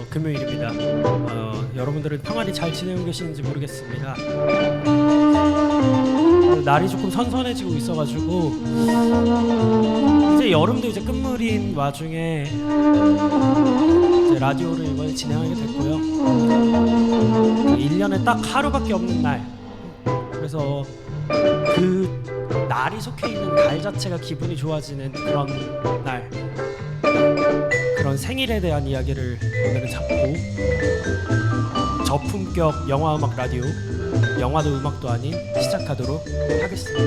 금요일입니다. 여러분들은 평안히 잘 지내고 계시는지 모르겠습니다. 날이 조금 선선해지고 있어가지고 이제 여름도 이제 끝물인 와중에 이제 라디오를 이번에 진행하게 됐고요. 1년에 딱 하루밖에 없는 날, 그래서 그 날이 속해 있는 달 자체가 기분이 좋아지는 그런 날, 그런 생일에 대한 이야기를 오늘은 잡고 저품격 영화음악 라디오, 영화도 음악도 아닌 시작하도록 하겠습니다.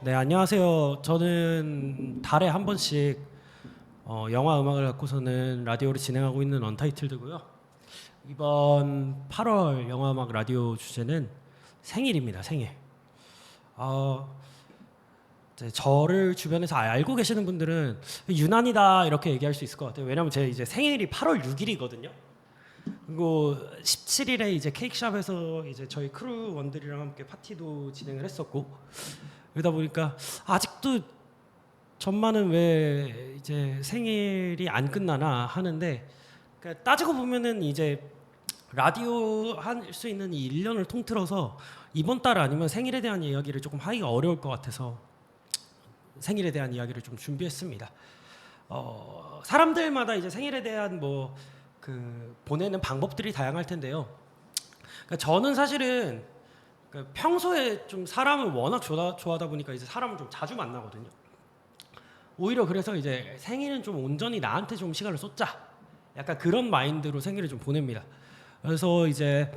네, 안녕하세요. 저는 달에 한 번씩 영화 음악을 갖고서는 라디오를 진행하고 있는 언타이틀드고요. 이번 8월 영화음악 라디오 주제는 생일입니다. 생일. 저를 주변에서 알고 계시는 분들은 유난이다 이렇게 얘기할 수 있을 것 같아요. 왜냐하면 제 이제 생일이 8월 6일이거든요. 그리고 17일에 이제 케이크샵에서 이제 저희 크루원들이랑 함께 파티도 진행을 했었고, 그러다 보니까 아직도 전만은 왜 이제 생일이 안 끝나나 하는데, 그러니까 따지고 보면은 이제 라디오 할 수 있는 이 1년을 통틀어서 이번 달 아니면 생일에 대한 이야기를 조금 하기가 어려울 것 같아서 생일에 대한 이야기를 좀 준비했습니다. 사람들마다 이제 생일에 대한 보내는 방법들이 다양할 텐데요. 그러니까 저는 사실은 평소에 좀 사람을 워낙 좋아하다 보니까 이제 사람을 좀 자주 만나거든요. 오히려 그래서 이제 생일은 좀 온전히 나한테 좀 시간을 쏟자, 약간 그런 마인드로 생일을 좀 보냅니다. 그래서 이제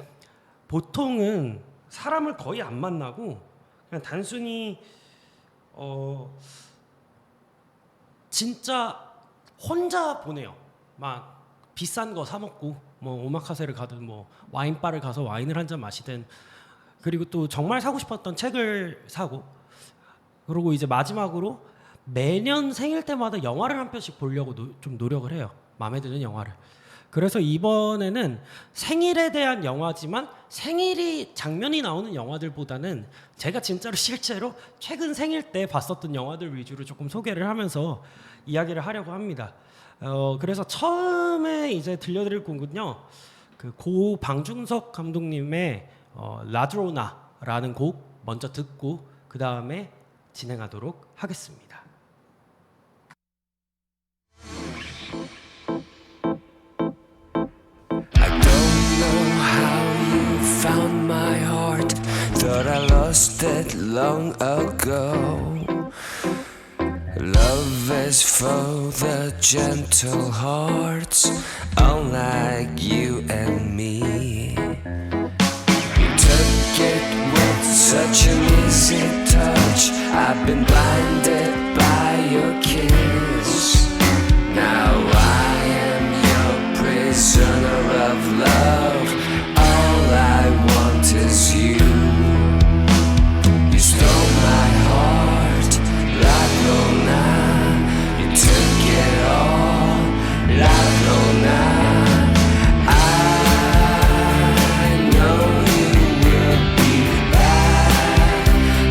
보통은 사람을 거의 안 만나고 그냥 단순히 진짜 혼자 보내요. 막 비싼 거 사 먹고 오마카세를 가든 와인바를 가서 와인을 한 잔 마시든, 그리고 또 정말 사고 싶었던 책을 사고, 그리고 이제 마지막으로 매년 생일 때마다 영화를 한 편씩 보려고 좀 노력을 해요. 마음에 드는 영화를. 그래서 이번에는 생일에 대한 영화지만 생일이 장면이 나오는 영화들보다는 제가 진짜로 실제로 최근 생일 때 봤었던 영화들 위주로 조금 소개를 하면서 이야기를 하려고 합니다. 그래서 처음에 이제 들려드릴 곡은요, 그 고 방중석 감독님의 라드로나라는 곡 먼저 듣고 그 다음에 진행하도록 하겠습니다. Found my heart, thought I lost it long ago. Love is for the gentle hearts, unlike you and me. You took it with such an easy touch, I've been blinded by your kiss. Now I am your prisoner of love. All I want is you. You stole my heart, Ladrona. You took it all, Ladrona. I know you will be back.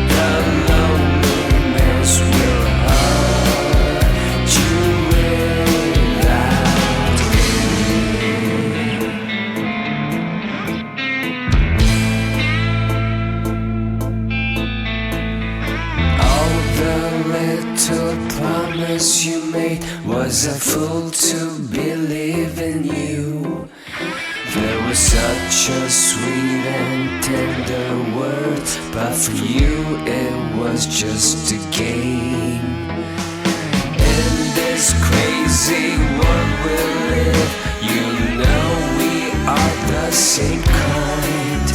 The loneliness will hurt you without me. Little promise you made, was a fool to believe in you. There was such a sweet and tender word, but for you it was just a game. In this crazy world we live, you know we are the same kind.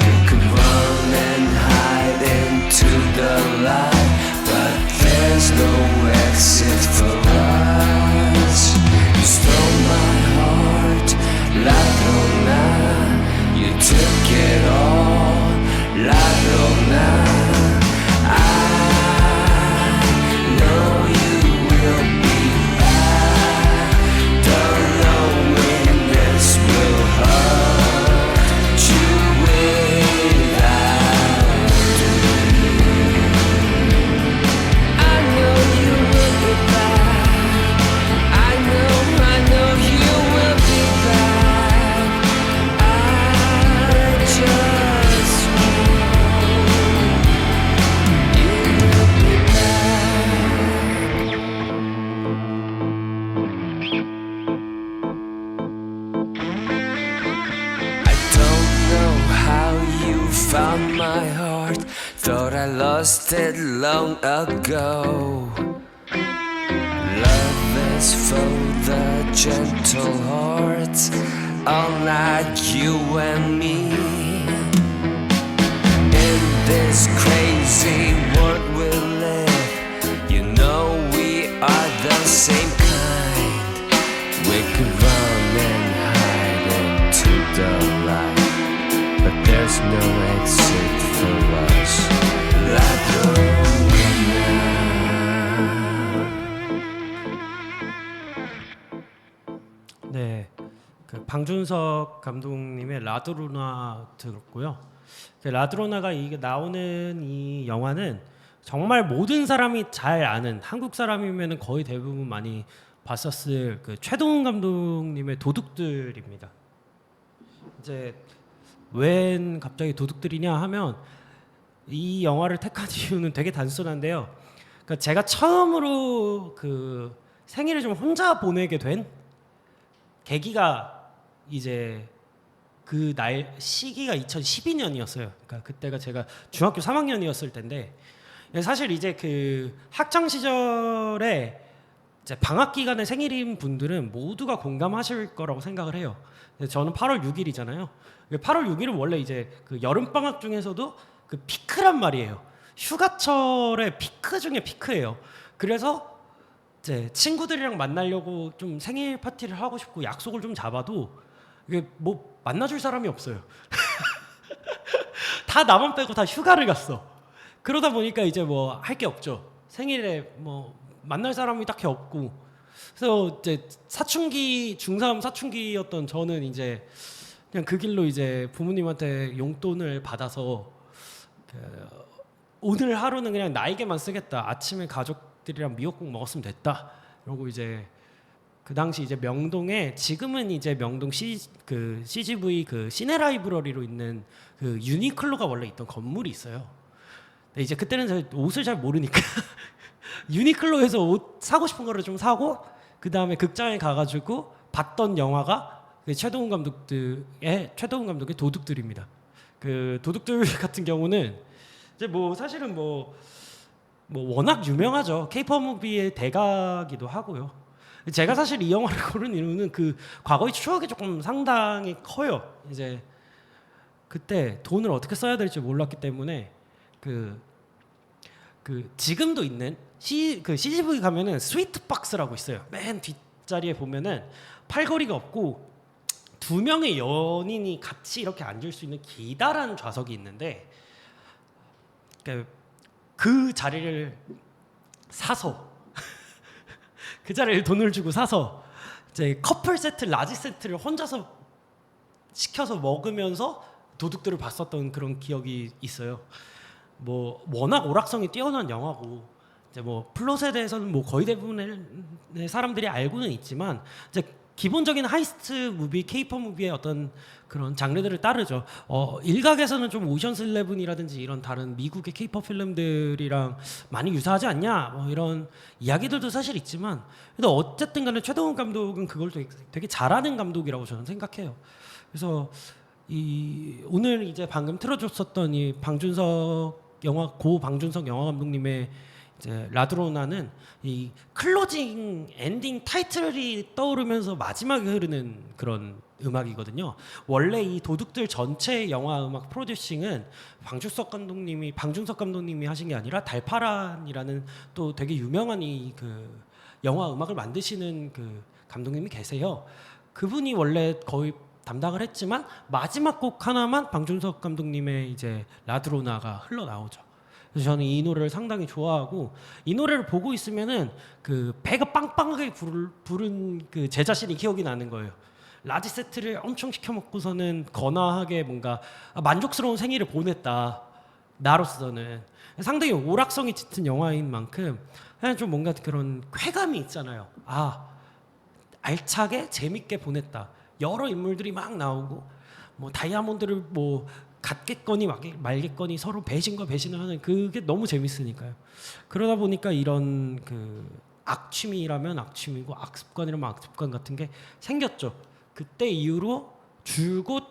We could run and hide into the light, but there's no exit for us. You stole my heart, Ladrona. You took it all, Ladrona. I know you will be back. The loneliness will hurt found my heart. Thought I lost it long ago. Love is for the gentle hearts, unlike you and me. In this crazy world we live, you know we are the same kind. We could run and hide into the light, but there's no exit for us. Ladrona. 네, 그 방준석 감독님의 라드로나 들었고요. 그 라드로나가 이게 나오는 이 영화는 정말 모든 사람이 잘 아는, 한국 사람이면 거의 대부분 많이 봤었을 그 최동훈 감독님의 도둑들입니다. 이제 웬 갑자기 도둑들이냐 하면 이 영화를 택한 이유는 되게 단순한데요. 그러니까 제가 처음으로 그 생일을 좀 혼자 보내게 된 계기가 이제 그 날 시기가 2012년이었어요. 그러니까 그때가 제가 중학교 3학년이었을 텐데, 사실 이제 그 학창 시절에 이제 방학 기간에 생일인 분들은 모두가 공감하실 거라고 생각을 해요. 저는 8월 6일이잖아요. 8월 6일은 원래 이제 그 여름 방학 중에서도 그 피크란 말이에요. 휴가철의 피크 중에 피크예요. 그래서 이제 친구들이랑 만나려고 좀 생일 파티를 하고 싶고 약속을 좀 잡아도 이게 뭐 만나줄 사람이 없어요. 다 나만 빼고 다 휴가를 갔어. 그러다 보니까 이제 뭐 할 게 없죠. 생일에 뭐 만날 사람이 딱히 없고. 그래서 이제 사춘기 중3 사춘기였던 저는 이제 그냥 그 길로 이제 부모님한테 용돈을 받아서 그 오늘 하루는 그냥 나에게만 쓰겠다. 아침에 가족들이랑 미역국 먹었으면 됐다. 그러고 이제 그 당시 이제 명동에, 지금은 이제 명동 CGV 그 시내 라이브러리로 있는 그 유니클로가 원래 있던 건물이 있어요. 근데 이제 그때는 잘 옷을 잘 모르니까 유니클로에서 옷 사고 싶은 거를 좀 사고, 그 다음에 극장에 가가지고 봤던 영화가 그 최동훈 감독의 도둑들입니다. 그 도둑들 같은 경우는 이제 뭐 사실은 뭐 워낙 유명하죠. K-pop 무비의 대가기도 하고요. 제가 사실 이 영화를 고른 이유는 그 과거의 추억이 조금 상당히 커요. 이제 그때 돈을 어떻게 써야 될지 몰랐기 때문에 그 지금도 있는 그 CGV 가면은 스위트 박스라고 있어요. 맨 뒷자리에 보면은 팔걸이가 없고 두 명의 연인이 같이 이렇게 앉을 수 있는 기다란 좌석이 있는데, 그 자리를 사서 그 자리를 돈을 주고 사서 이제 커플 세트, 라지 세트를 혼자서 시켜서 먹으면서 도둑들을 봤었던 그런 기억이 있어요. 뭐 워낙 오락성이 뛰어난 영화고 이제 뭐 플롯에 대해서는 뭐 거의 대부분의 사람들이 알고는 있지만, 이제 기본적인 하이스트 무비, K-pop 무비의 어떤 그런 장르들을 따르죠. 일각에서는 좀 오션스 11이라든지 이런 다른 미국의 K-pop 필름들이랑 많이 유사하지 않냐, 뭐 이런 이야기들도 사실 있지만, 근데 어쨌든 간에 최동훈 감독은 그걸 되게 잘하는 감독이라고 저는 생각해요. 그래서 오늘 이제 방금 틀어줬었던 이 고 방준석 영화 감독님의 이제 라드로나는 이 클로징 엔딩 타이틀이 떠오르면서 마지막에 흐르는 그런 음악이거든요. 원래 이 도둑들 전체 영화 음악 프로듀싱은 방준석 감독님이 하신 게 아니라 달파란이라는 또 되게 유명한 이 그 영화 음악을 만드시는 그 감독님이 계세요. 그분이 원래 거의 담당을 했지만 마지막 곡 하나만 방준석 감독님의 이제 라드로나가 흘러나오죠. 그래서 저는 이 노래를 상당히 좋아하고, 이 노래를 보고 있으면은 그 배가 빵빵하게 부른 그 제 자신이 기억이 나는 거예요. 라지 세트를 엄청 시켜 먹고서는 거나하게 뭔가 만족스러운 생일을 보냈다. 나로서는 상당히 오락성이 짙은 영화인 만큼 그냥 좀 뭔가 그런 쾌감이 있잖아요. 알차게 재밌게 보냈다. 여러 인물들이 막 나오고 뭐 다이아몬드를 뭐 갖겠거니 말겠거니 서로 배신과 배신을 하는 그게 너무 재밌으니까요. 그러다 보니까 이런 그 악취미라면 악취미고 악습관이라면 악습관 같은 게 생겼죠. 그때 이후로 줄곧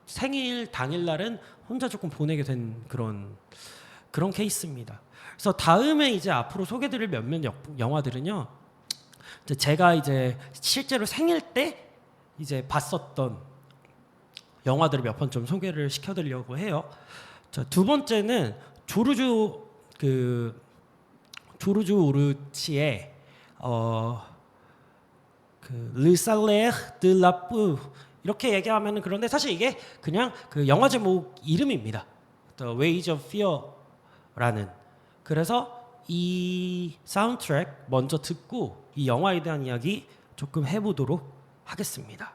생일 당일날은 혼자 조금 보내게 된 그런 케이스입니다. 그래서 다음에 이제 앞으로 소개드릴 몇몇 영화들은요. 이제 제가 이제 실제로 생일 때 이제 봤었던 영화들을 몇 편 좀 소개를 시켜드리려고 해요. 자, 두 번째는 조르주 오르치의 르 살레르 드 라뿌 이렇게 얘기하면은 그런데 사실 이게 그냥 그 영화 제목 이름입니다. The Ways of Fear라는. 그래서 이 사운드트랙 먼저 듣고 이 영화에 대한 이야기 조금 해보도록 하겠습니다.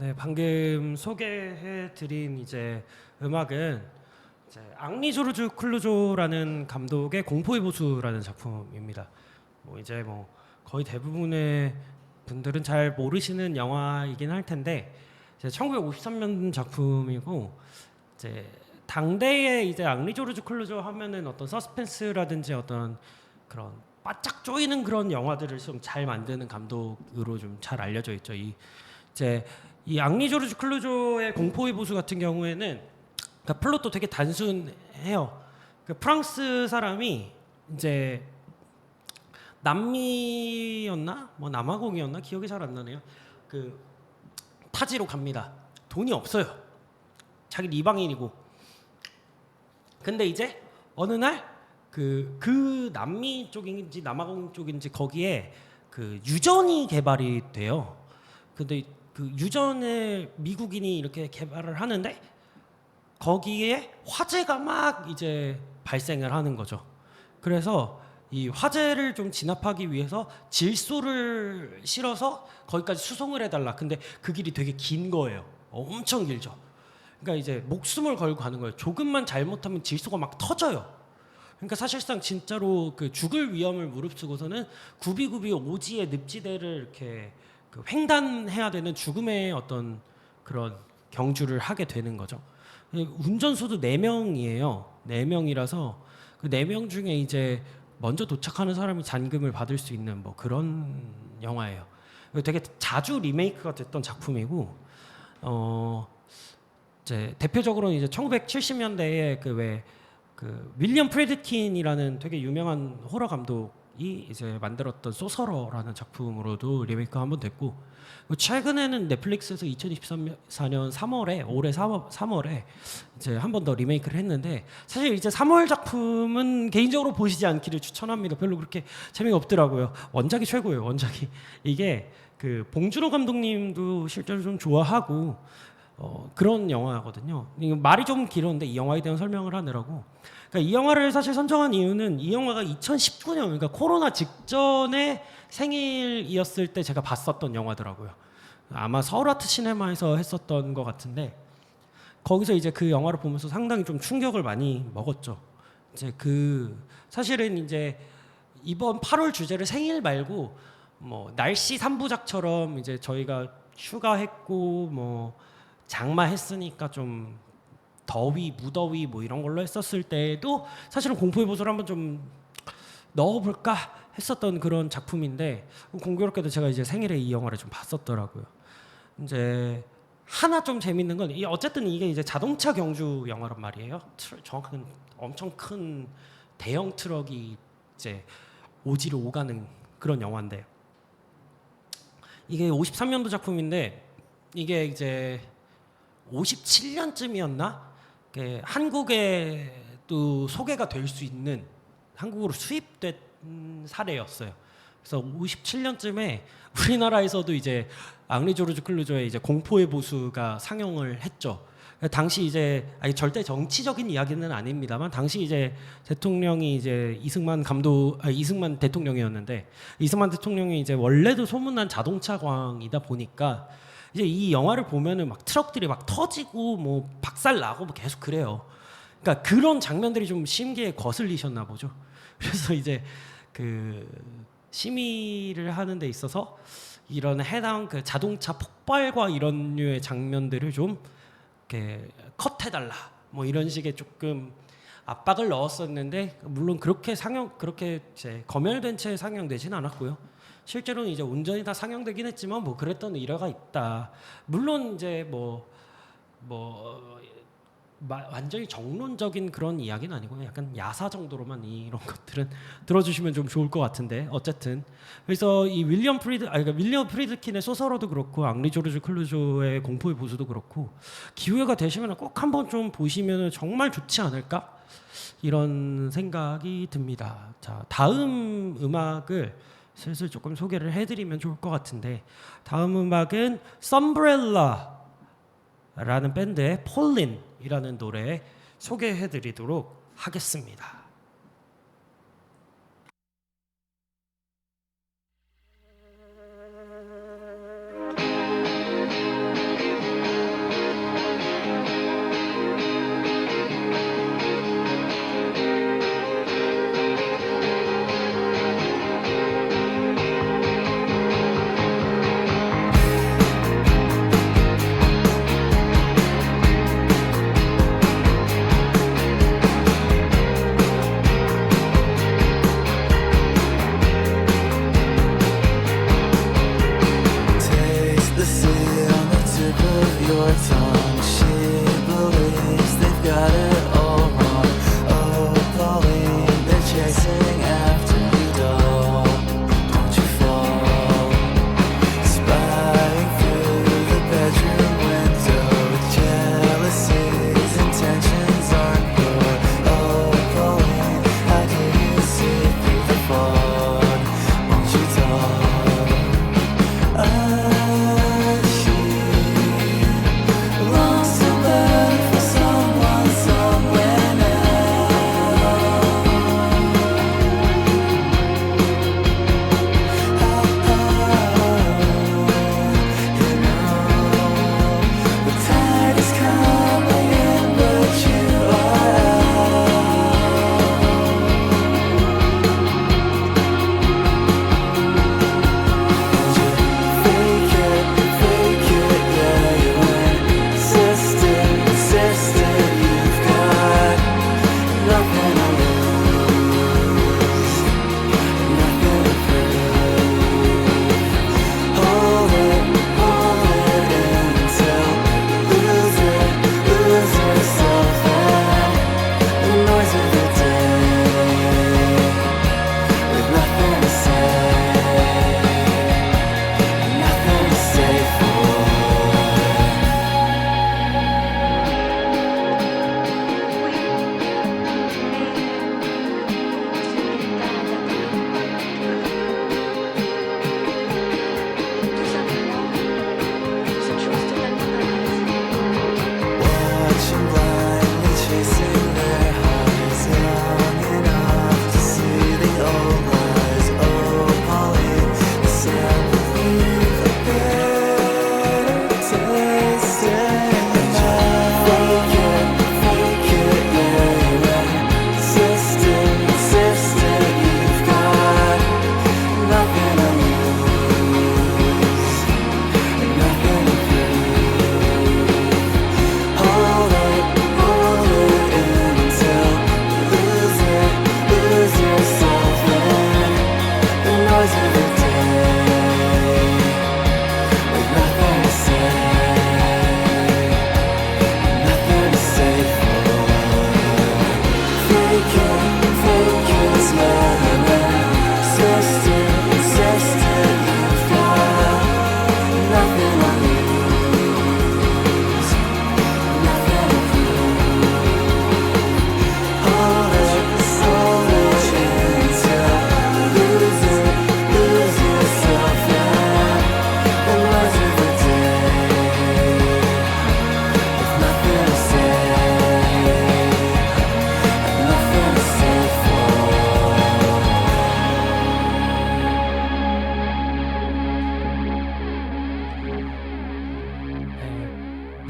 네, 방금 소개해드린 이제 음악은 이제 앙리 조르주 클루조라는 감독의 공포의 보수라는 작품입니다. 뭐 이제 뭐 거의 대부분의 분들은 잘 모르시는 영화이긴 할 텐데 이제 1953년 작품이고 이제 당대에 이제 앙리 조르주 클루조 하면은 어떤 서스펜스라든지 어떤 그런 바짝 조이는 그런 영화들을 좀 잘 만드는 감독으로 좀 잘 알려져 있죠. 이 앙리 조르주 클루조의 공포의 보수 같은 경우에는 그러니까 플롯도 되게 단순해요. 그 프랑스 사람이 이제 남미였나 뭐 남아공이었나 기억이 잘 안 나네요. 그 타지로 갑니다. 돈이 없어요. 자기 이방인이고. 근데 이제 어느 날 그 남미 쪽인지 남아공 쪽인지 거기에 그 유전이 개발이 돼요. 근데 그 유전을 미국인이 이렇게 개발을 하는데 거기에 화재가 막 이제 발생을 하는 거죠. 그래서 이 화재를 좀 진압하기 위해서 질소를 실어서 거기까지 수송을 해달라. 근데 그 길이 되게 긴 거예요. 엄청 길죠. 그러니까 이제 목숨을 걸고 가는 거예요. 조금만 잘못하면 질소가 막 터져요. 그러니까 사실상 진짜로 그 죽을 위험을 무릅쓰고서는 굽이굽이 오지의 늪지대를 이렇게 그 횡단해야 되는 죽음의 어떤 그런 경주를 하게 되는 거죠. 운전수도 4명이에요. 4명이라서 그 4명 중에 이제 먼저 도착하는 사람이 잔금을 받을 수 있는 뭐 그런 영화예요. 되게 자주 리메이크가 됐던 작품이고 이제 대표적으로는 이제 1970년대에 그 윌리엄 프레드킨이라는 되게 유명한 호러 감독 이제 만들었던 소서러라는 작품으로도 리메이크 한번 됐고, 최근에는 넷플릭스에서 2024년 3월에 올해 3월에 이제 한 번 더 리메이크를 했는데, 사실 이제 3월 작품은 개인적으로 보시지 않기를 추천합니다. 별로 그렇게 재미가 없더라고요. 원작이 최고예요. 원작이 이게 그 봉준호 감독님도 실제로 좀 좋아하고 그런 영화거든요. 이거 말이 좀 길었는데 이 영화에 대한 설명을 하느라고. 그러니까 이 영화를 사실 선정한 이유는 이 영화가 2019년, 그러니까 코로나 직전에 생일이었을 때 제가 봤었던 영화더라고요. 아마 서울아트 시네마에서 했었던 것 같은데, 거기서 이제 그 영화를 보면서 상당히 좀 충격을 많이 먹었죠. 이제 사실은 이제 이번 8월 주제를 생일 말고 뭐 날씨 3부작처럼 이제 저희가 휴가했고 뭐 장마했으니까 좀 더위, 무더위 뭐 이런 걸로 했었을 때에도 사실은 공포의 보수를 한번 좀 넣어볼까 했었던 그런 작품인데, 공교롭게도 제가 이제 생일에 이 영화를 좀 봤었더라고요. 이제 하나 좀 재밌는 건 어쨌든 이게 이제 자동차 경주 영화란 말이에요. 정확하게 엄청 큰 대형 트럭이 이제 오지를 오가는 그런 영화인데, 이게 53년도 작품인데 이게 이제 57년쯤이었나? 한국에 또 소개가 될 수 있는, 한국으로 수입된 사례였어요. 그래서 57년쯤에 우리나라에서도 이제 앙리 조르주 클루조의 이제 공포의 보수가 상영을 했죠. 당시 이제 절대 정치적인 이야기는 아닙니다만, 당시 이제 대통령이 이제 이승만 대통령이었는데, 이승만 대통령이 이제 원래도 소문난 자동차광이다 보니까 이제 이 영화를 보면은 막 트럭들이 막 터지고 뭐 박살 나고 뭐 계속 그래요. 그러니까 그런 장면들이 좀 심기에 거슬리셨나 보죠. 그래서 이제 그 심의를 하는 데 있어서 이런 해당 그 자동차 폭발과 이런 류의 장면들을 좀 이렇게 컷해달라 뭐 이런 식의 조금 압박을 넣었었는데, 물론 그렇게 이제 검열된 채 상영되지는 않았고요. 실제로는 이제 온전히 다 상영되긴 했지만 뭐 그랬던 일화가 있다. 물론 이제 완전히 정론적인 그런 이야기는 아니고 약간 야사 정도로만 이런 것들은 들어주시면 좀 좋을 것 같은데, 어쨌든 그래서 이 윌리엄 프리드킨의 소설어도 그렇고 앙리 조르주 클루조의 공포의 보수도 그렇고 기회가 되시면 꼭 한번 좀 보시면 정말 좋지 않을까 이런 생각이 듭니다. 자, 다음 음악을 슬슬 조금 소개를 해드리면 좋을 것 같은데, 다음 음악은 썸브렐라라는 밴드의 폴린이라는 노래 소개해드리도록 하겠습니다. Lost somebody for someone so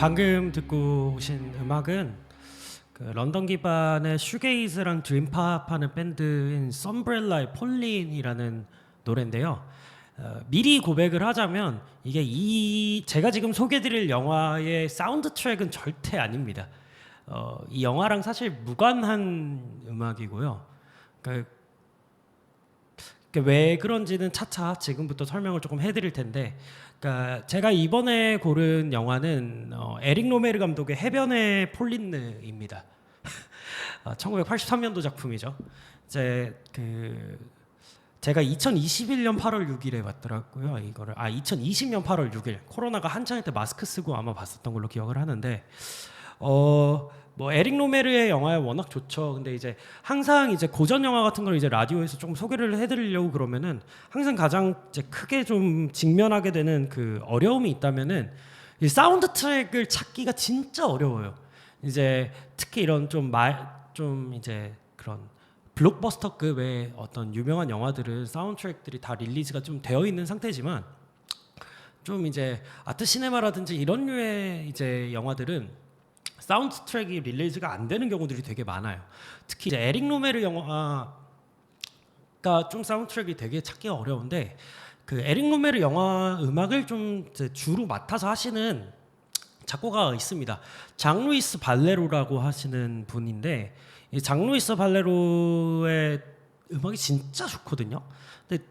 방금 듣고 오신 음악은 그 런던 기반의 슈게이즈랑 드림팝하는 밴드인 썸브렐라의 폴린이라는 노래인데요. 미리 고백을 하자면 이게 제가 지금 소개드릴 영화의 사운드 트랙은 절대 아닙니다. 이 영화랑 사실 무관한 음악이고요. 그러니까 왜 그런지는 차차 지금부터 설명을 조금 해드릴 텐데, 그러니까 제가 이번에 고른 영화는 에릭 로메르 감독의 해변의 폴린느입니다. 1983년도 작품이죠. 제가 2021년 8월 6일에 봤더라고요. 이거를 2020년 8월 6일 코로나가 한창일 때 마스크 쓰고 아마 봤었던 걸로 기억을 하는데, 뭐 에릭 로메르의 영화에 워낙 좋죠. 근데 이제 항상 이제 고전 영화 같은 걸 이제 라디오에서 조금 소개를 해드리려고 그러면은 항상 가장 이제 크게 좀 직면하게 되는 그 어려움이 있다면은 이 사운드 트랙을 찾기가 진짜 어려워요. 이제 특히 이런 좀 이제 그런 블록버스터급의 어떤 유명한 영화들은 사운드 트랙들이 다 릴리즈가 좀 되어 있는 상태지만, 좀 이제 아트 시네마라든지 이런 류의 이제 영화들은 사운드 트랙이 릴리즈가 안 되는 경우들이 되게 많아요. 특히 이제 에릭 로메르 영화가 좀 사운드 트랙이 되게 찾기가 어려운데, 그 에릭 로메르 영화 음악을 좀 이제 주로 맡아서 하시는 작곡가가 있습니다. 장 루이스 발레로라고 하시는 분인데, 이 장 루이스 발레로의 음악이 진짜 좋거든요. 근데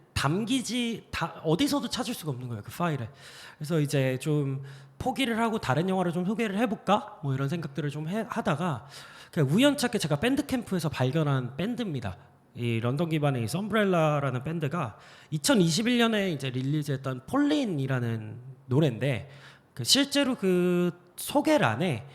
어디서도 찾을 수가 없는 거예요, 그 파일에. 그래서 이제 좀 포기를 하고 다른 영화를 좀 소개를 해볼까? 뭐 이런 생각들을 좀 하다가 그냥 우연찮게 제가 밴드 캠프에서 발견한 밴드입니다. 이 런던 기반의 이 썸브렐라라는 밴드가 2021년에 이제 릴리즈했던 폴린이라는 노래인데, 그 실제로 그 소개란에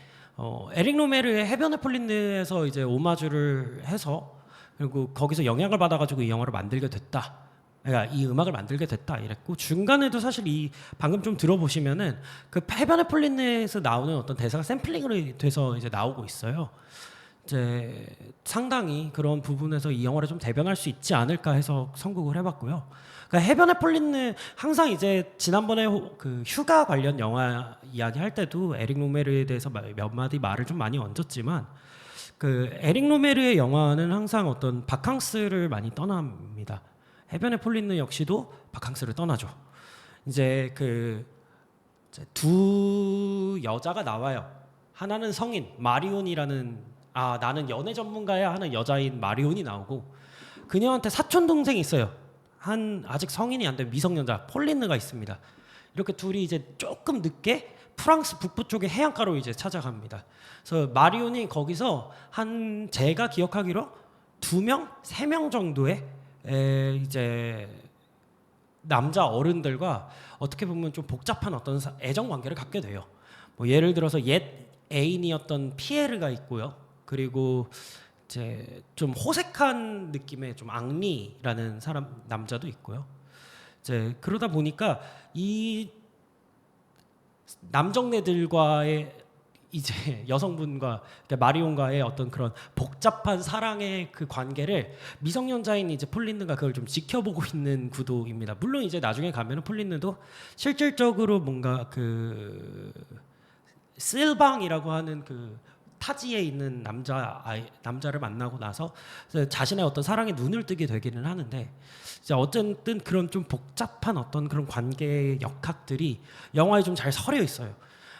에릭 로메르의 해변의 폴린에서 이제 오마주를 해서, 그리고 거기서 영향을 받아가지고 이 영화를 만들게 됐다. 그러니까 이 음악을 만들게 됐다 이랬고, 중간에도 사실 이 방금 좀 들어보시면은 그 해변의 폴린에서 나오는 어떤 대사가 샘플링으로 돼서 이제 나오고 있어요. 이제 상당히 그런 부분에서 이 영화를 좀 대변할 수 있지 않을까 해서 선곡을 해봤고요. 그러니까 해변의 폴린은 항상 이제 지난번에 그 휴가 관련 영화 이야기 할 때도 에릭 로메르에 대해서 몇 마디 말을 좀 많이 얹었지만, 그 에릭 로메르의 영화는 항상 어떤 바캉스를 많이 떠납니다. 해변의 폴린느 역시도 바캉스를 떠나죠. 이제 두 여자가 나와요. 하나는 성인 마리온이라는, 나는 연애 전문가야 하는 여자인 마리온이 나오고, 그녀한테 사촌 동생이 있어요. 아직 성인이 안 된 미성년자 폴린느가 있습니다. 이렇게 둘이 이제 조금 늦게 프랑스 북부 쪽의 해안가로 이제 찾아갑니다. 그래서 마리온이 거기서 제가 기억하기로 2명, 3명 정도의 이제 남자 어른들과 어떻게 보면 좀 복잡한 어떤 애정 관계를 갖게 돼요. 뭐 예를 들어서 옛 애인이었던 피에르가 있고요. 그리고 이제 좀 호색한 느낌의 좀 앙리라는 남자도 있고요. 이제 그러다 보니까 이 남정네들과의 이제 여성분과, 그러니까 마리온과의 어떤 그런 복잡한 사랑의 그 관계를 미성년자인 이제 폴린느가 그걸 좀 지켜보고 있는 구도입니다. 물론 이제 나중에 가면은 폴린느도 실질적으로 뭔가 그 실방이라고 하는 그 타지에 있는 남자를 만나고 나서 자신의 어떤 사랑에 눈을 뜨게 되기는 하는데, 이제 어쨌든 그런 좀 복잡한 어떤 그런 관계의 역학들이 영화에 좀 잘 서려 있어요.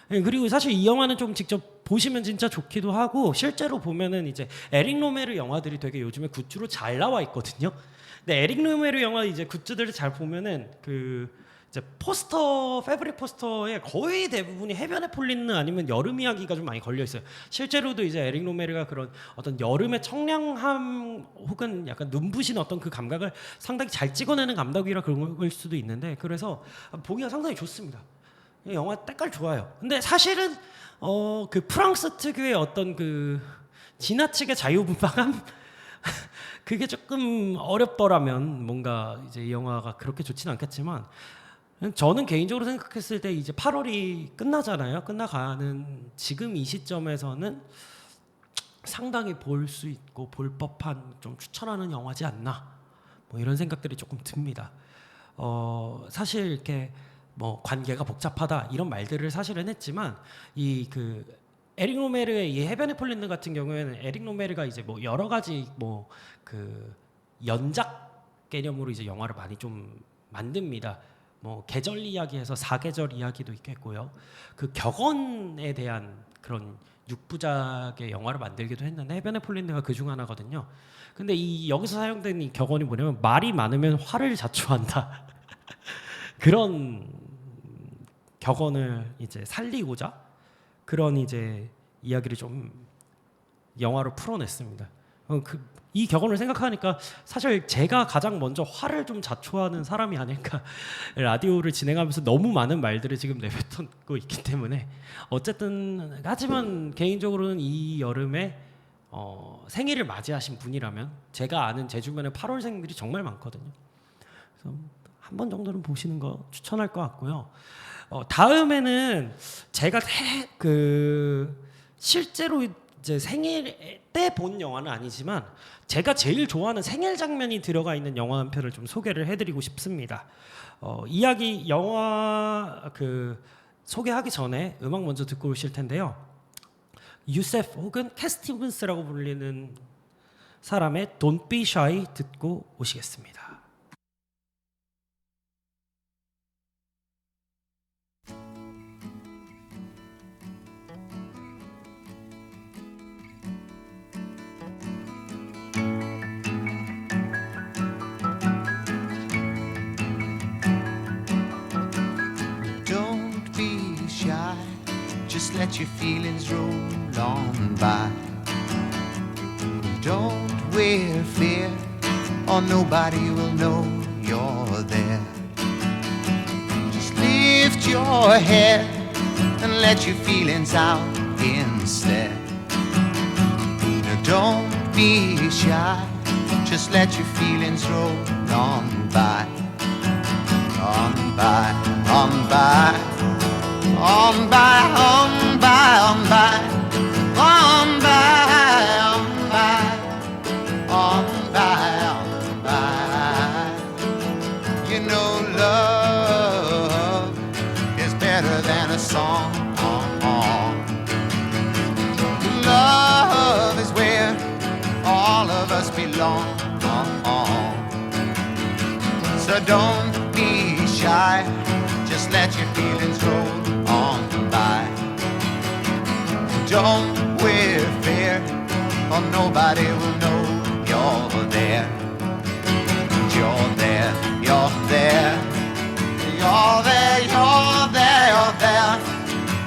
그리고 사실 이 영화는 좀 직접 보시면 진짜 좋기도 하고, 실제로 보면은 이제 에릭 로메르 영화들이 되게 요즘에 굿즈로 잘 나와 있거든요. 근데 에릭 로메르 영화 이제 굿즈들을 잘 보면은 그 이제 패브릭 포스터에 거의 대부분이 해변의 폴린느 아니면 여름 이야기가 좀 많이 걸려 있어요. 실제로도 이제 에릭 로메르가 그런 어떤 여름의 청량함 혹은 약간 눈부신 어떤 그 감각을 상당히 잘 찍어내는 감독이라 그런 걸 수도 있는데, 그래서 보기가 상당히 좋습니다. 이 영화 때깔 좋아요. 근데 사실은 그 프랑스 특유의 어떤 그 지나치게 자유분방함 그게 조금 어렵더라면 뭔가 이제 이 영화가 그렇게 좋지는 않겠지만, 저는 개인적으로 생각했을 때 이제 8월이 끝나잖아요. 끝나가는 지금 이 시점에서는 상당히 볼 수 있고 볼 법한, 좀 추천하는 영화지 않나, 뭐 이런 생각들이 조금 듭니다. 사실 이렇게 뭐 관계가 복잡하다 이런 말들을 사실은 했지만 이 그 에릭 로메르의 이 해변의 폴란드 같은 경우에는 에릭 로메르가 이제 뭐 여러 가지 뭐 그 연작 개념으로 이제 영화를 많이 좀 만듭니다. 뭐 계절 이야기에서 사계절 이야기도 있겠고요. 그 격언에 대한 그런 6부작의 영화를 만들기도 했는데 해변의 폴란드가 그중 하나거든요. 근데 이 여기서 사용된 이 격언이 뭐냐면 말이 많으면 화를 자초한다. 그런 격언을 이제 살리고자 그런 이제 이야기를 좀 영화로 풀어냈습니다. 이 격언을 생각하니까 사실 제가 가장 먼저 화를 좀 자초하는 사람이 아닐까. 라디오를 진행하면서 너무 많은 말들을 지금 내뱉고 있기 때문에 어쨌든 하지만 개인적으로는 이 여름에 생일을 맞이하신 분이라면 제가 아는 제 주변에 8월생들이 정말 많거든요. 그래서 한 번 정도는 보시는 거 추천할 것 같고요. 다음에는 제가 실제로 이제 생일 때 본 영화는 아니지만 제가 제일 좋아하는 생일 장면이 들어가 있는 영화 한 편을 좀 소개를 해드리고 싶습니다. 이야기 영화 소개하기 전에 음악 먼저 듣고 오실 텐데요. 유세프 혹은 캣 스티븐스라고 불리는 사람의 Don't Be Shy 듣고 오시겠습니다. Don't be shy, just let your feelings roll on by. Don't wear fear, or nobody will know you're there. Just lift your head and let your feelings out instead. Now don't be shy, just let your feelings roll on by. On by, on by, on by, on by, on by, on by, on by, on by, on by. You know love is better than a song. Love is where all of us belong. So don't be shy, just let your feelings roll on by. Don't wear fear, or nobody will know you're there. You're there, you're there, you're there, you're there, you're there,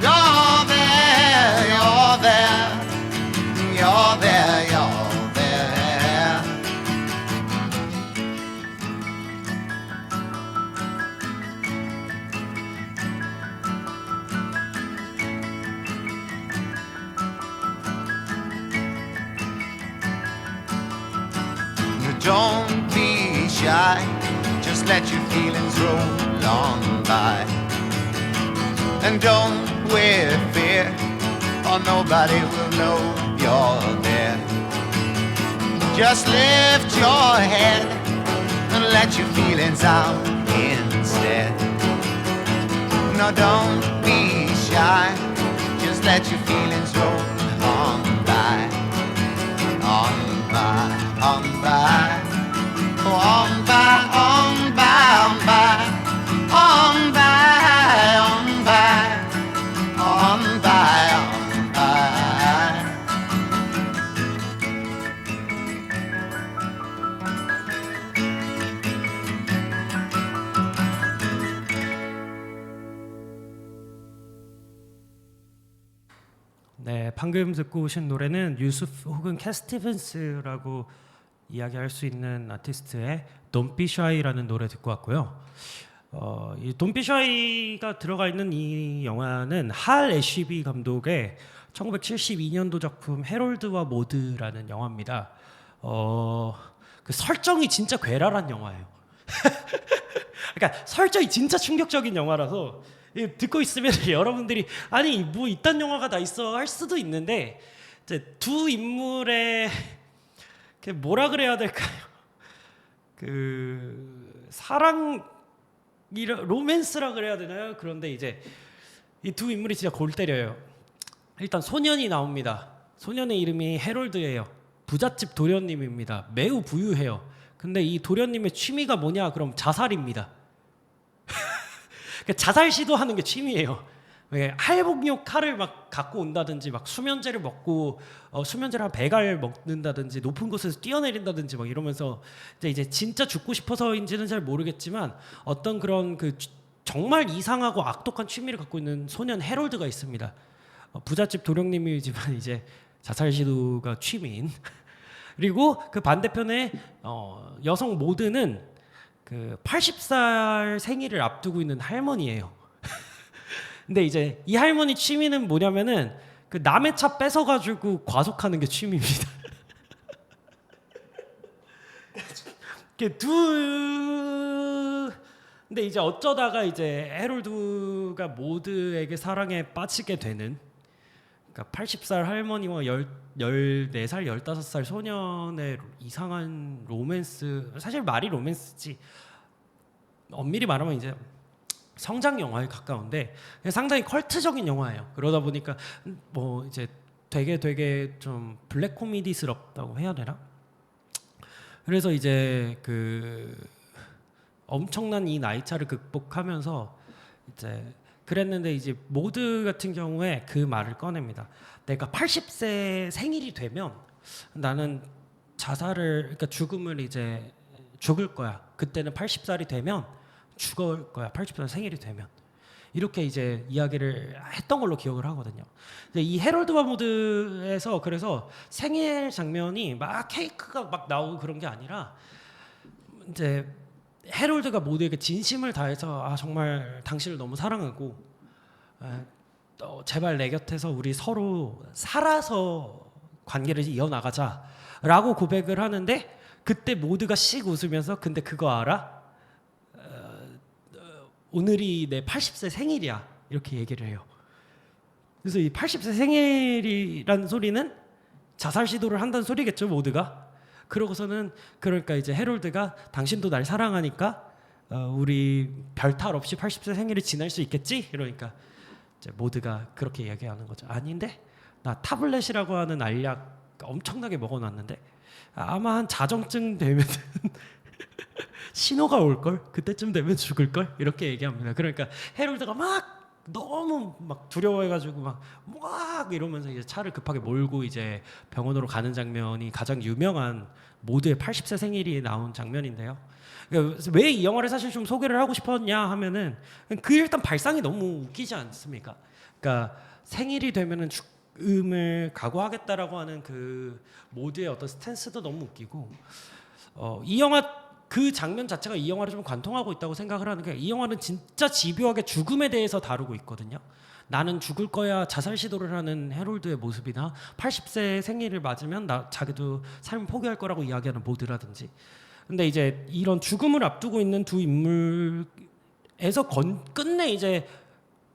you're there, you're there, you're there, you're there. Don't be shy, just let your feelings roll on by. And don't wear fear, or nobody will know you're there. Just lift your head and let your feelings out instead. No, don't be shy, just let your feelings roll on by. On by. On by, on by, on by, on by, on by, on by, on by, on by. 네, 방금 듣고 오신 노래는 유수프 혹은 캣 스티븐스라고 이야기할 수 있는 아티스트의 Don't Be Shy라는 노래 듣고 왔고요. 이 Don't Be Shy가 들어가 있는 이 영화는 할 애쉬비 감독의 1972년도 작품 해롤드와 모드라는 영화입니다. 그 설정이 진짜 괴랄한 영화예요. 그러니까 설정이 진짜 충격적인 영화라서 듣고 있으면 여러분들이 아니 뭐 이딴 영화가 다 있어 할 수도 있는데 이제 두 인물의 뭐라 그래야 될까요? 그 사랑 로맨스라 그래야 되나요? 그런데 이제 이 두 인물이 진짜 골 때려요. 일단 소년이 나옵니다. 소년의 이름이 해롤드예요. 부잣집 도련님입니다. 매우 부유해요. 근데 이 도련님의 취미가 뭐냐? 그럼 자살입니다. 자살 시도하는 게 취미예요. 할복용 칼을 막 갖고 온다든지 막 수면제를 먹고 수면제를 한 배갈 먹는다든지 높은 곳에서 뛰어내린다든지 막 이러면서 이제 진짜 죽고 싶어서인지는 잘 모르겠지만 어떤 그런 그 정말 이상하고 악독한 취미를 갖고 있는 소년 해롤드가 있습니다. 부잣집 도령님이지만 이제 자살 시도가 취미인. 그리고 그 반대편에 여성 모드는 그 80살 생일을 앞두고 있는 할머니예요. 근데 이제 이 할머니 취미는 뭐냐면은 그 남의 차 뺏어가지고 과속하는 게 취미입니다. 근데 이제 어쩌다가 이제 해롤드가 모드에게 사랑에 빠지게 되는, 그러니까 80살 할머니와 14살, 15살 소년의 이상한 로맨스. 사실 말이 로맨스지. 엄밀히 말하면 이제 성장 영화에 가까운데 상당히 컬트적인 영화예요. 그러다 보니까 뭐 이제 되게 좀 블랙 코미디스럽다고 해야 되나? 그래서 이제 그 엄청난 이 나이 차를 극복하면서 이제 그랬는데 이제 모드 같은 경우에 그 말을 꺼냅니다. 내가 80세 생일이 되면 나는 자살을, 그러니까 죽음을 이제 죽을 거야. 그때는 80살이 되면 죽을 거야. 80살 생일이 되면. 이렇게 이제 이야기를 했던 걸로 기억을 하거든요. 이 해롤드와 모드에서 그래서 생일 장면이 막 케이크가 막 나오고 그런 게 아니라 이제 해롤드가 모두에게 진심을 다해서 정말 당신을 너무 사랑하고 제발 내 곁에서 우리 서로 살아서 관계를 이어나가자라고 고백을 하는데 그때 모두가 씩 웃으면서 근데 그거 알아? 오늘이 내 80세 생일이야 이렇게 얘기를 해요. 그래서 이 80세 생일이라는 소리는 자살 시도를 한다는 소리겠죠 모두가. 그러고서는 그러니까 이제 해롤드가 당신도 날 사랑하니까 우리 별탈 없이 80세 생일을 지낼 수 있겠지? 이러니까 이제 모두가 그렇게 얘기하는 거죠. 아닌데 나 타블렛이라고 하는 알약 엄청나게 먹어놨는데 아마 한 자정쯤 되면 신호가 올걸? 그때쯤 되면 죽을걸? 이렇게 얘기합니다. 그러니까 해롤드가 막 너무 막 두려워해가지고 막 이러면서 이제 차를 급하게 몰고 이제 병원으로 가는 장면이 가장 유명한 모두의 80세 생일이 나온 장면인데요. 그러니까 왜 이 영화를 사실 좀 소개를 하고 싶었냐 하면은 그 일단 발상이 너무 웃기지 않습니까? 그러니까 생일이 되면은 죽음을 각오하겠다라고 하는 그 모두의 어떤 스탠스도 너무 웃기고 이 영화 그 장면 자체가 이 영화를 좀 관통하고 있다고 생각을 하는 게 이 영화는 진짜 집요하게 죽음에 대해서 다루고 있거든요. 나는 죽을 거야 자살 시도를 하는 해롤드의 모습이나 80세 생일을 맞으면 자기도 삶을 포기할 거라고 이야기하는 모드라든지. 근데 이제 이런 죽음을 앞두고 있는 두 인물에서 끝내 이제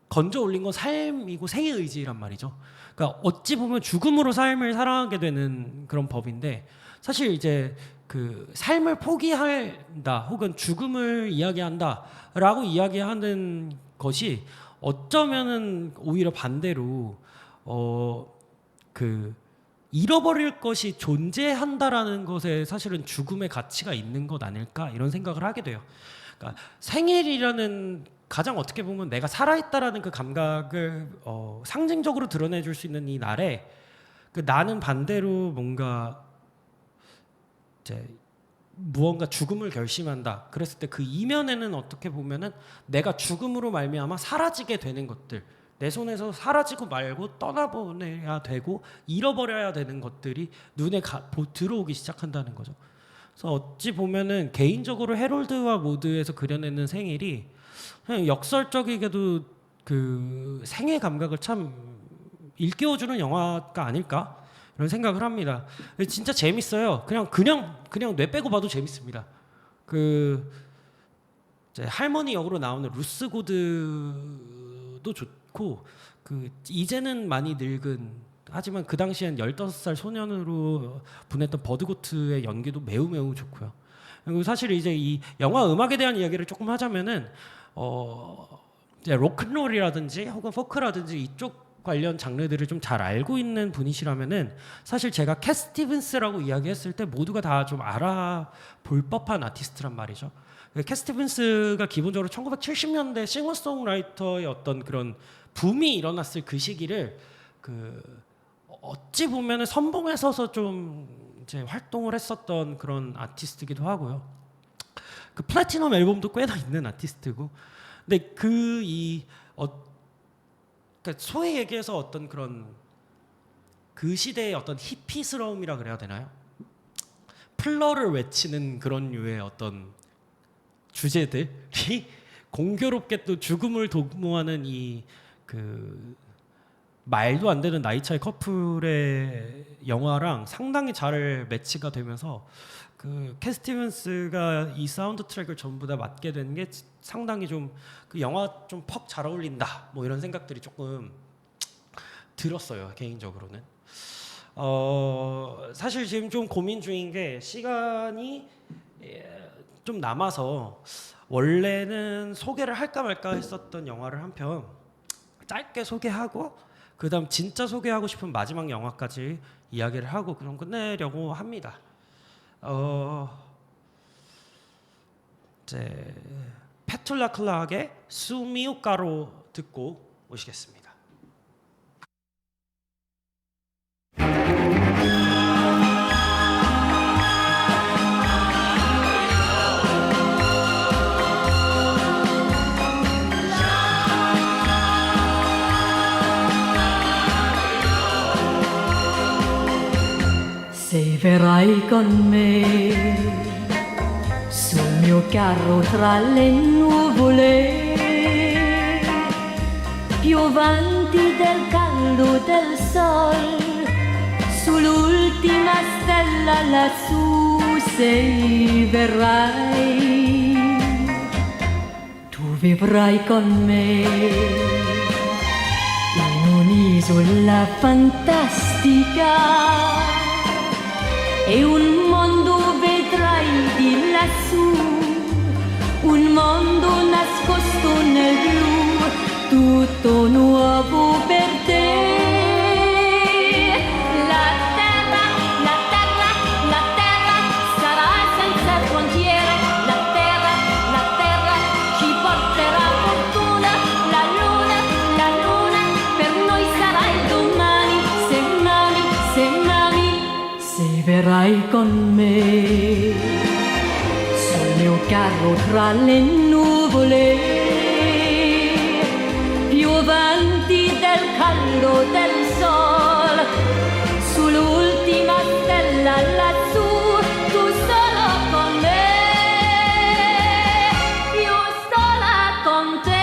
건져 올린 건 삶이고 생의 의지란 말이죠. 그러니까 어찌 보면 죽음으로 삶을 살아가게 되는 그런 법인데 사실 이제 그 삶을 포기한다 혹은 죽음을 이야기한다라고 이야기하는 것이 어쩌면은 오히려 반대로 그 잃어버릴 것이 존재한다라는 것에 사실은 죽음의 가치가 있는 것 아닐까 이런 생각을 하게 돼요. 그러니까 생일이라는 가장 어떻게 보면 내가 살아있다라는 그 감각을 상징적으로 드러내줄 수 있는 이 날에 그 나는 반대로 뭔가 이제 무언가 죽음을 결심한다. 그랬을 때 그 이면에는 어떻게 보면은 내가 죽음으로 말미암아 사라지게 되는 것들, 내 손에서 사라지고 말고 떠나보내야 되고 잃어버려야 되는 것들이 눈에 들어오기 시작한다는 거죠. 그래서 어찌 보면은 개인적으로 해롤드와 모드에서 그려내는 생일이 그냥 역설적이게도 그 생애 감각을 참 일깨워주는 영화가 아닐까 이런 생각을 합니다. 진짜 재밌어요. 그냥 뇌 빼고 봐도 재밌습니다. 그 이제 할머니 역으로 나오는 루스 고드도 좋고 그 이제는 많이 늙은 하지만 그 당시엔 15살 소년으로 분했던 버드고트의 연기도 매우 좋고요. 그리고 사실 이제 이 영화 음악에 대한 이야기를 조금 하자면은 이제 로큰롤이라든지 혹은 포크라든지 이쪽 관련 장르들을 좀 잘 알고 있는 분이시라면은 사실 제가 캣 스티븐스라고 이야기했을 때 모두가 다 좀 알아볼 법한 아티스트란 말이죠. 캣 스티븐스가 기본적으로 1970년대 싱어송라이터의 어떤 그런 붐이 일어났을 그 시기를 그 어찌 보면은 선봉에 서서 좀 이제 활동을 했었던 그런 아티스트기도 하고요. 그 플래티넘 앨범도 꽤나 있는 아티스트고, 근데 그러니까 소위 얘기해서 어떤 그런 그 시대의 어떤 히피스러움이라 그래야 되나요? 플러를 외치는 그런 류의 어떤 주제들이 공교롭게 또 죽음을 도모하는 이 그 말도 안 되는 나이 차이 커플의 영화랑 상당히 잘 매치가 되면서 그 캣 스티븐스가 이 사운드 트랙을 전부 다 맡게 된 게 상당히 좀 그 영화 좀 퍽 잘 어울린다 뭐 이런 생각들이 조금 들었어요 개인적으로는. 사실 지금 좀 고민 중인 게 시간이 좀 남아서 원래는 소개를 할까 말까 했었던 영화를 한 편 짧게 소개하고 그다음 진짜 소개하고 싶은 마지막 영화까지 이야기를 하고 그럼 끝내려고 합니다. 이제 페툴라 클락의 수미우가로 듣고 오시겠습니다. Se verrai con me sul mio carro tra le nuvole, piovanti del caldo del sol, sull'ultima stella lassù se verrai, tu vivrai con me in un'isola fantastica. E un mondo vedrai di lassù, un mondo nascosto nel blu, tutto nuovo per te. La terra sarà senza frontiere, la terra ci porterà fortuna, la luna per noi sarà il domani, se verrai con me sul mio carro tra le nuvole, più avanti del caldo del sol, sull'ultima stella lassù, tu solo con me, io sola con te.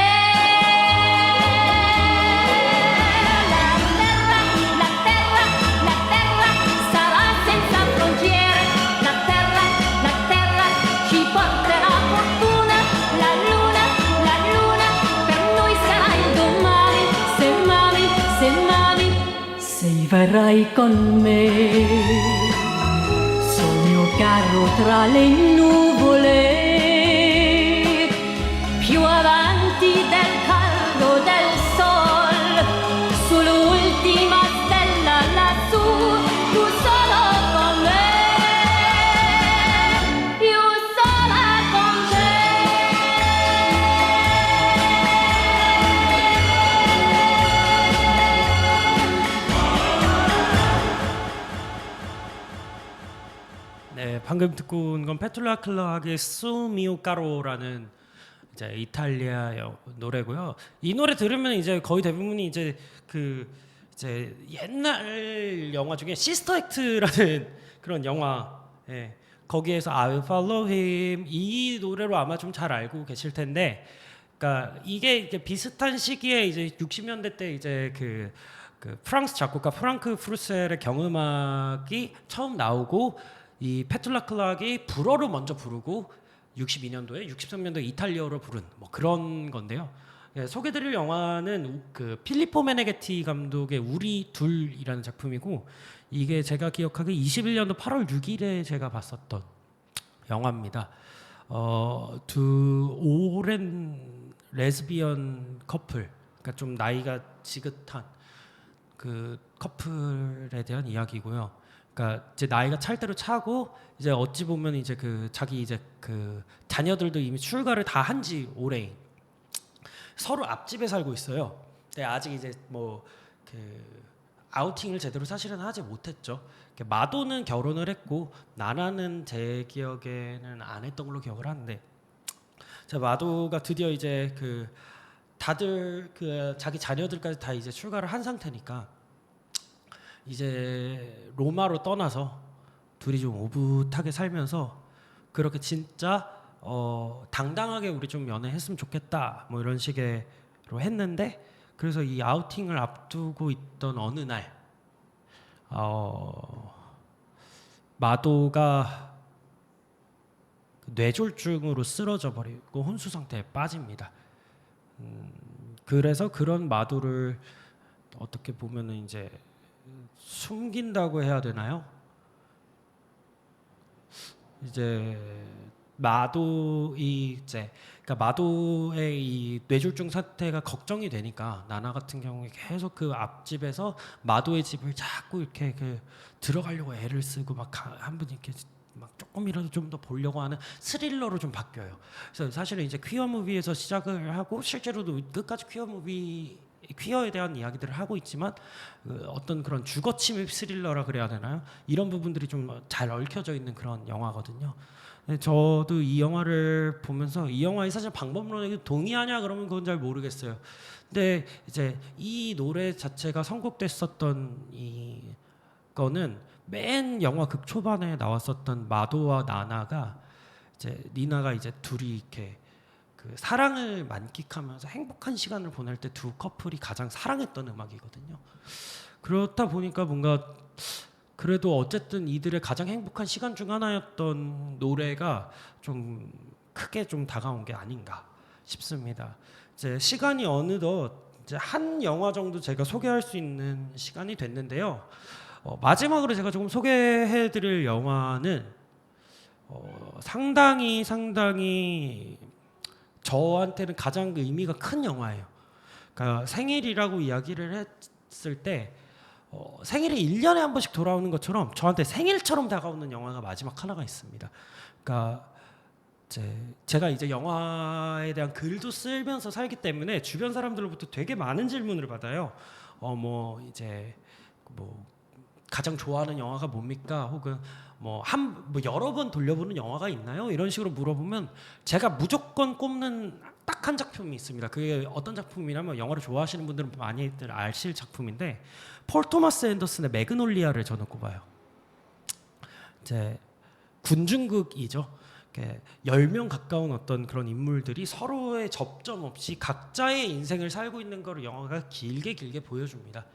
Verrai con me sul mio carro tra le nuvole, più avanti del caldo del sol, sull'ultima stella lassù, tu solo con me, io sola con te. 네, 방금 듣고 온 건 페툴라 클락의 수미오카로라는 이제 이탈리아 노래고요. 이 노래 들으면 이제 거의 대부분이 이제 그 이제 옛날 영화 중에 시스터 액트라는 그런 영화, 예, 거기에서 I Will Follow Him 이 노래로 아마 좀 잘 알고 계실 텐데, 그러니까 이게 비슷한 시기에 이제 60년대 때 이제 그 프랑스 작곡가 프랑크 프루셀의 경음악이 처음 나오고 이 페툴라 클락이 불어로 먼저 부르고 62년도에 63년도에 이탈리아어로 부른 뭐 그런 건데요. 예, 소개드릴 영화는 그 필리포 메네게티 감독의 우리 둘이라는 작품이고, 이게 제가 기억하기에 21년도 8월 6일에 제가 봤었던 영화입니다. 두 오랜 레즈비언 커플, 그러니까 좀 나이가 지긋한 그 커플에 대한 이야기고요. 그러니까 이제 나이가 찰 대로 차고 이제 어찌 보면 이제 그 자기 이제 그 자녀들도 이미 출가를 다 한 지 오래인 서로 앞집에 살고 있어요. 근데 아직 이제 뭐 그 아우팅을 제대로 사실은 하지 못했죠. 마도는 결혼을 했고 나나는 제 기억에는 안 했던 걸로 기억을 하는데, 자 마도가 드디어 이제 그 다들 그 자기 자녀들까지 다 이제 출가를 한 상태니까 이제 로마로 떠나서 둘이 좀 오붓하게 살면서 그렇게 진짜 당당하게 우리 좀 연애했으면 좋겠다 뭐 이런 식으로 했는데, 그래서 이 아우팅을 앞두고 있던 어느 날 마도가 뇌졸중으로 쓰러져 버리고 혼수 상태에 빠집니다. 그래서 그런 마도를 어떻게 보면은 이제 숨긴다고 해야 되나요? 이제 마도의 이 뇌졸중 사태가 걱정이 되니까 나나 같은 경우에 계속 그 앞집에서 마도의 집을 자꾸 이렇게 그 들어가려고 애를 쓰고 막 한 분 이렇게 막 조금이라도 좀 더 보려고 하는 스릴러로 좀 바뀌어요. 그래서 사실은 이제 퀴어 무비에서 시작을 하고 실제로도 끝까지 퀴어에 대한 이야기들을 하고 있지만 어떤 그런 주거 침입 스릴러라 그래야 되나요? 이런 부분들이 좀 잘 얽혀져 있는 그런 영화거든요. 저도 이 영화를 보면서 이 영화에 사실 방법론에 동의하냐 그러면 그건 잘 모르겠어요. 근데 이제 이 노래 자체가 선곡됐었던 이 거는 맨 영화 극 초반에 나왔었던 마도와 나나가 이제 니나가 이제 둘이 이렇게 그 사랑을 만끽하면서 행복한 시간을 보낼 때 두 커플이 가장 사랑했던 음악이거든요. 그렇다 보니까 뭔가 그래도 어쨌든 이들의 가장 행복한 시간 중 하나였던 노래가 좀 크게 좀 다가온 게 아닌가 싶습니다. 이제 시간이 어느덧 이제 한 영화 정도 제가 소개할 수 있는 시간이 됐는데요. 마지막으로 제가 조금 소개해드릴 영화는 상당히 저한테는 가장 의미가 큰 영화예요. 그러니까 생일이라고 이야기를 했을 때 생일이 1년에 한 번씩 돌아오는 것처럼 저한테 생일처럼 다가오는 영화가 마지막 하나가 있습니다. 그러니까 제가 이제 영화에 대한 글도 쓰면서 살기 때문에 주변 사람들로부터 되게 많은 질문을 받아요. 뭐 이제 뭐 가장 좋아하는 영화가 뭡니까? 혹은 뭐 여러 번 돌려보는 영화가 있나요? 이런 식으로 물어보면 제가 무조건 꼽는 딱 한 작품이 있습니다. 그게 어떤 작품이냐면 영화를 좋아하시는 분들은 많이들 아실 작품인데 폴 토마스 앤더슨의 매그놀리아를 저는 꼽아요. 이제 군중극이죠. 10명 가까운 어떤 그런 인물들이 서로의 접점 없이 각자의 인생을 살고 있는 걸 영화가 길게 보여줍니다.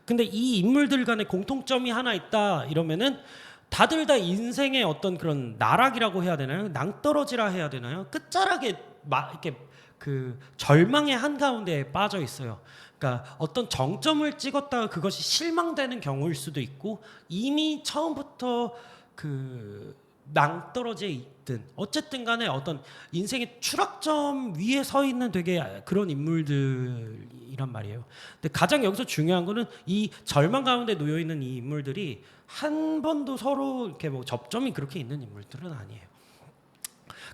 근데 이 인물들 간에 공통점이 하나 있다 이러면은 다들 다 인생의 어떤 그런 나락이라고 해야 되나요? 낭떠러지라 해야 되나요? 끝자락에 이렇게 그 절망의 한가운데에 빠져 있어요. 그러니까 어떤 정점을 찍었다가 그것이 실망되는 경우일 수도 있고 이미 처음부터 그 낭떠러지에 있든 어쨌든 간에 어떤 인생의 추락점 위에 서 있는 되게 그런 인물들이란 말이에요. 근데 가장 여기서 중요한 거는 이 절망 가운데 놓여 있는 이 인물들이 한 번도 서로 이렇게 뭐 접점이 그렇게 있는 인물들은 아니에요.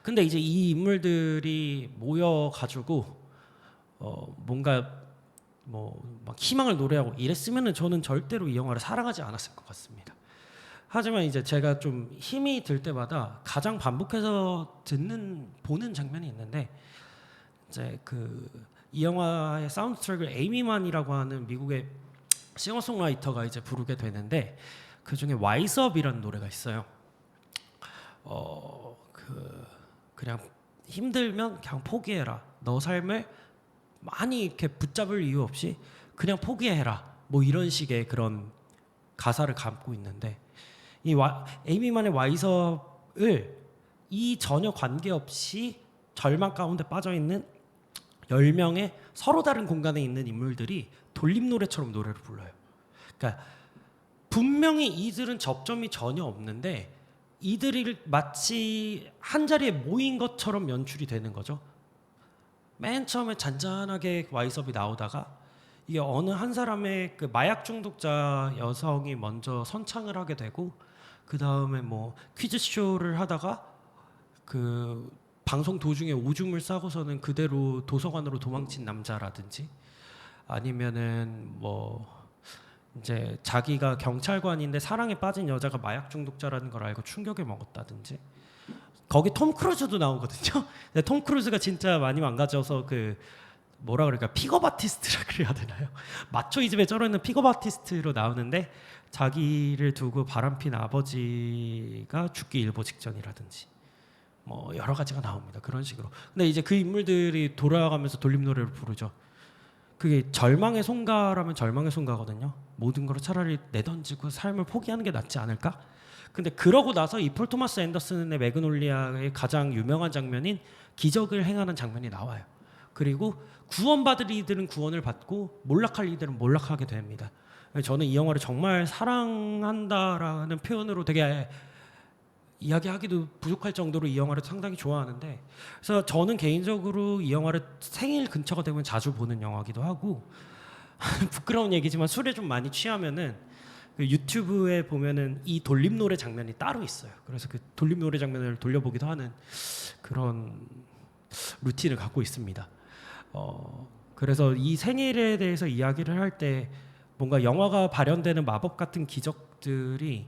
근데 이제 이 인물들이 모여 가지고 뭔가 뭐 막 희망을 노래하고 이랬으면은 저는 절대로 이 영화를 사랑하지 않았을 것 같습니다. 하지만 이제 제가 좀 힘이 들 때마다 가장 반복해서 보는 장면이 있는데 이제 이 영화의 사운드트랙을 에이미만이라고 하는 미국의 싱어송라이터가 이제 부르게 되는데 그 중에 Wise Up이라는 노래가 있어요. 그냥 힘들면 그냥 포기해라. 너 삶을 많이 이렇게 붙잡을 이유 없이 그냥 포기해라. 뭐 이런 식의 그런 가사를 담고 있는데 이 에이미만의 와이섭을 이 전혀 관계없이 절망 가운데 빠져 있는 10명의 서로 다른 공간에 있는 인물들이 돌림 노래처럼 노래를 불러요. 그러니까 분명히 이들은 접점이 전혀 없는데 이들이 마치 한 자리에 모인 것처럼 연출이 되는 거죠. 맨 처음에 잔잔하게 와이섭이 나오다가 이게 어느 한 사람의 그 마약 중독자 여성이 먼저 선창을 하게 되고 그 다음에 뭐 퀴즈 쇼를 하다가 그 방송 도중에 오줌을 싸고서는 그대로 도서관으로 도망친 남자라든지 아니면은 뭐 이제 자기가 경찰관인데 사랑에 빠진 여자가 마약 중독자라는 걸 알고 충격을 먹었다든지 거기 톰 크루즈도 나오거든요. 근데 톰 크루즈가 진짜 많이 망가져서 그 뭐라 그럴까 픽업 아티스트라 그래야 되나요? 마초이즘에 쩔어있는 픽업 아티스트로 나오는데 자기를 두고 바람핀 아버지가 죽기 일보 직전이라든지 뭐 여러 가지가 나옵니다. 그런 식으로. 근데 이제 그 인물들이 돌아가면서 돌림 노래를 부르죠. 그게 절망의 송가라면 절망의 송가거든요. 모든 걸 차라리 내던지고 삶을 포기하는 게 낫지 않을까? 근데 그러고 나서 이 폴 토마스 앤더슨의 매그놀리아의 가장 유명한 장면인 기적을 행하는 장면이 나와요. 그리고 구원받을 이들은 구원을 받고 몰락할 이들은 몰락하게 됩니다. 저는 이 영화를 정말 사랑한다라는 표현으로 되게 이야기하기도 부족할 정도로 이 영화를 상당히 좋아하는데 그래서 저는 개인적으로 이 영화를 생일 근처가 되면 자주 보는 영화기도 하고 부끄러운 얘기지만 술에 좀 많이 취하면은 그 유튜브에 보면은 이 돌림 노래 장면이 따로 있어요. 그래서 그 돌림 노래 장면을 돌려보기도 하는 그런 루틴을 갖고 있습니다. 그래서 이 생일에 대해서 이야기를 할 때 뭔가 영화가 발현되는 마법 같은 기적들이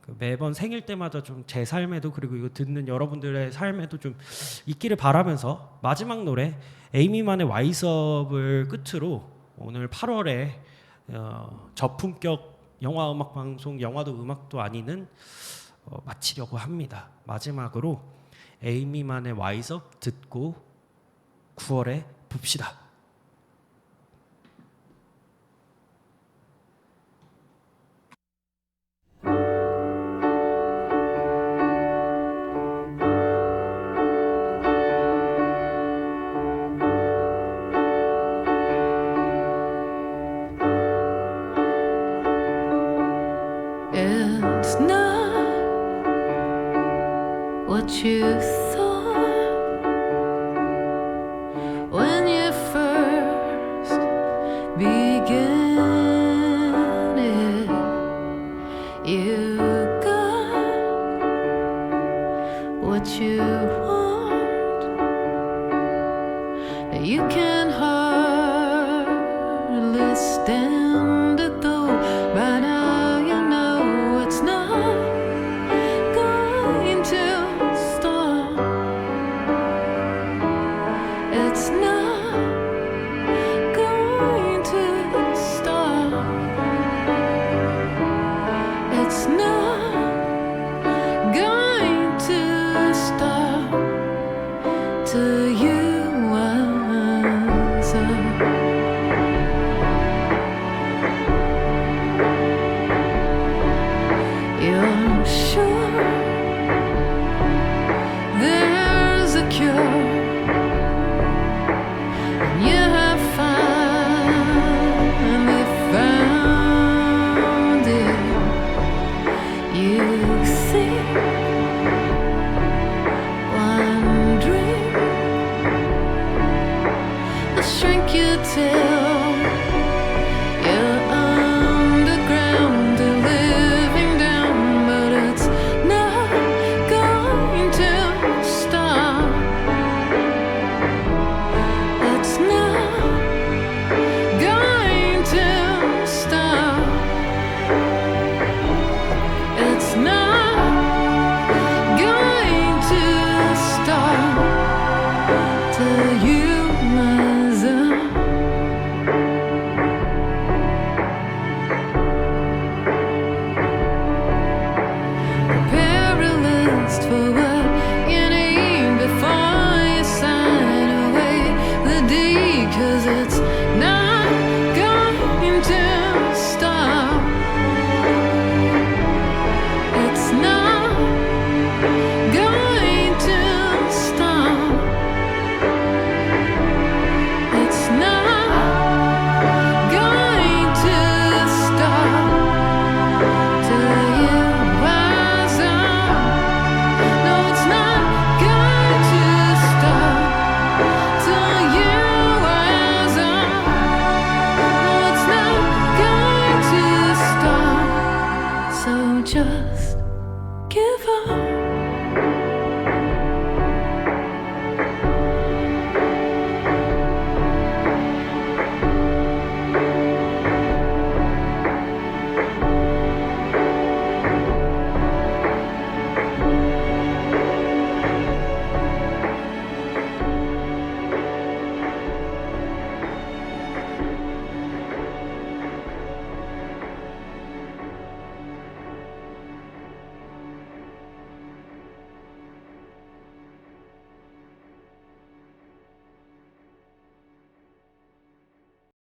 그 매번 생일 때마다 좀 제 삶에도 그리고 이거 듣는 여러분들의 삶에도 좀 있기를 바라면서 마지막 노래 에이미만의 와이섭을 끝으로 오늘 8월에 저품격 영화 음악 방송 영화도 음악도 아니는 마치려고 합니다. 마지막으로 에이미만의 와이섭 듣고 9월에 봅시다. It's not what you thought when you first began it. You got what you want. You can hardly stand it though. By now you know it's not going to stop. It's not going to stop. It's not going to stop till you answer. You're sure there's a cure, and you have finally found it. You think